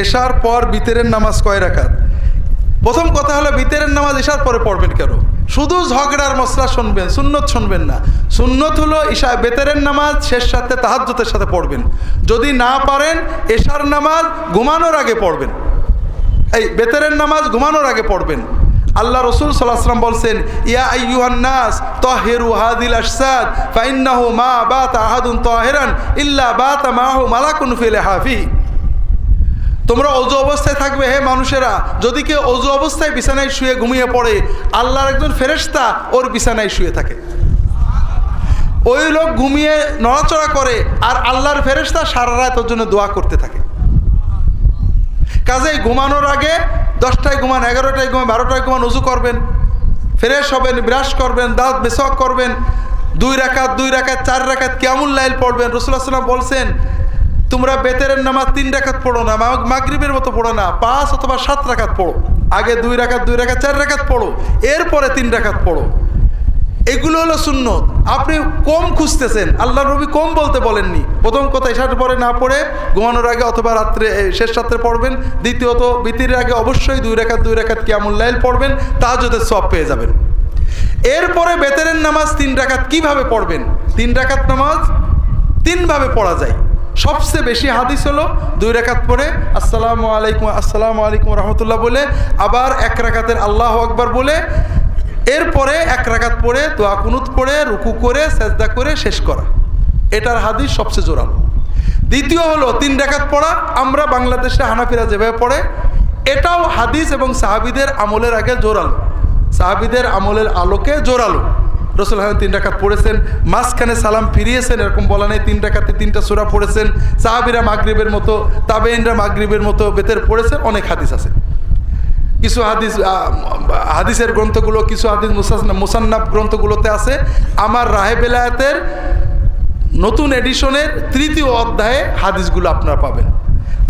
এশার পর বিতরের নামাজ কয় রাকাত? প্রথম কথা হলো বিতরের নামাজ এশার পরে পড়বেন কেন? শুধু ঝগড়ার মশলা শুনবেন, সুন্নত শুনবেন না। সুন্নত হলো ঈশা বেতরের নামাজ শেষ সাথে তাহাজ্জুদের সাথে পড়বেন। যদি না পারেন এশার নামাজ ঘুমানোর আগে পড়বেন, এই বেতরের নামাজ ঘুমানোর আগে পড়বেন। আল্লাহ রসুল সাল্লাল্লাহু আলাইহি ওয়াসাল্লাম বলছেন, ইয়া আইয়ুহান নাস তাহিরু হাদিল আশসাদ ফাইন্নাহু মা বাতা আহাদুন তাহিরান ইল্লা বাতা মাহু মালাকুন ফি লিহাফি। তোমরা অজু অবস্থায় থাকবে হে মানুষেরা, যদি কেউ অজু অবস্থায় বিছানায় শুয়ে ঘুমিয়ে পড়ে, আল্লাহর একজন ফেরেশতা ওর বিছানায় শুয়ে থাকে। ওই লোক ঘুমিয়ে নড়াচড়া করে আর আল্লাহর ফেরেশতা সারা রাত ওর জন্য দোয়া করতে থাকে। কাজেই ঘুমানোর আগে 10টায় ঘুমান, 11টায় ঘুমান, 12টায় ঘুমান ওযু করবেন, ফ্রেশ হবেন, ব্রাশ করবেন, দাঁত মেসওয়াক করবেন, 2 রাকাত 4 রাকাত কিয়ামুল লাইল পড়বেন। রাসূলুল্লাহ সাল্লাল্লাহু আলাইহি ওয়াসাল্লাম বলছেন, তোমরা বেতেরের নামাজ 3 রাকাত পড়ো না, মাগরিবের মতো পড়ো না, 5 অথবা 7 রাকাত পড়ো। আগে 2 রাকাত 4 রাকাত পড়ো, এরপরে 3 রাকাত পড়ো। এগুলো হলো সুন্নত। আপনি কম খুঁজতেছেন, আল্লাহ নবী কম বলতে বলেননি। প্রথম কথা এশার পরে না পড়ে ঘুমানোর আগে অথবা রাত্রে শেষ রাত্রে পড়বেন। দ্বিতীয়ত বিতিরের আগে অবশ্যই 2 রাকাত কিয়ামুল লাইল পড়বেন, তাহাজ্জুদের সওয়াব পেয়ে যাবেন। এরপরে বেতেরের নামাজ 3 রাকাত কিভাবে পড়বেন? 3 রাকাত নামাজ 3 ভাবে পড়া যায়। সবচেয়ে বেশি হাদিস হলো 2 রাকাত পড়ে আসসালামু আলাইকুম রহমতুল্লাহ বলে, আবার 1 রাকাতের আল্লাহু আকবার বলে, এরপরে 1 রাকাত পড়ে দোয়া কুনুত পড়ে রুকু করে সেজদা করে শেষ করা। এটার হাদিস সবচেয়ে জোরালো। দ্বিতীয় হলো 3 রাকাত পড়া, আমরা বাংলাদেশে হানাফিরা যেভাবে পড়ে, এটাও হাদিস এবং সাহাবীদের আমলের আগে জোরালো, সাহাবীদের আমলের আলোকে জোরালো। রাসূল 3 রাকাত পড়েছেন, মাঝখানে সালাম ফিরিয়েছেন, এরকম বলা নেই। 3 রাকাতে 3টা সূরা পড়েছেন। সাহাবীরা মাগরিবের মতো, তাবেঈনরা মাগরিবের মতো বেতের পড়েছেন। অনেক হাদিস আছে। কিছু হাদিসের গ্রন্থগুলো, কিছু হাদিস মুসান্নাফ গ্রন্থগুলোতে আছে। আমার রাহে বেলায়েতের নতুন এডিশনের 3য় অধ্যায়ে হাদিসগুলো আপনারা পাবেন।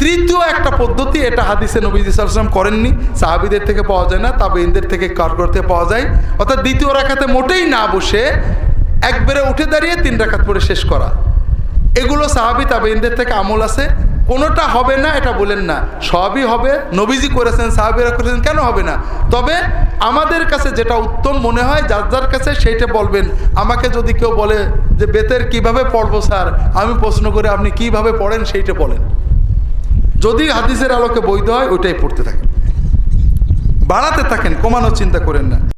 3য় একটা পদ্ধতি, এটা হাদিসে নবী সাল্লাল্লাহু আলাইহি ওয়াসাল্লাম করেননি, সাহাবীদের থেকে পাওয়া যায় না, তাবেঈনদের থেকে করতে পাওয়া যায়। অর্থাৎ 2য় রাকাতে মোটেই না বসে একবারে উঠে দাঁড়িয়ে 3 রাকাত পড়ে শেষ করা। এগুলো সাহাবী তাবেঈনদের থেকে আমল আছে। কোনোটা হবে না এটা বলেন না, সবই হবে। নবীজি করেছেন, সাহাবীরা করেছেন, কেন হবে না? তবে আমাদের কাছে যেটা উত্তম মনে হয়, যার যার কাছে সেইটা বলবেন। আমাকে যদি কেউ বলে যে বেতের কিভাবে পড়বো স্যার, আমি প্রশ্ন করে আপনি কিভাবে পড়েন সেইটা বলেন। যদি হাদিসের আলোকে বৈধ হয় ওইটাই পড়তে থাকেন, বাড়াতে থাকেন, কমানোর চিন্তা করেন না।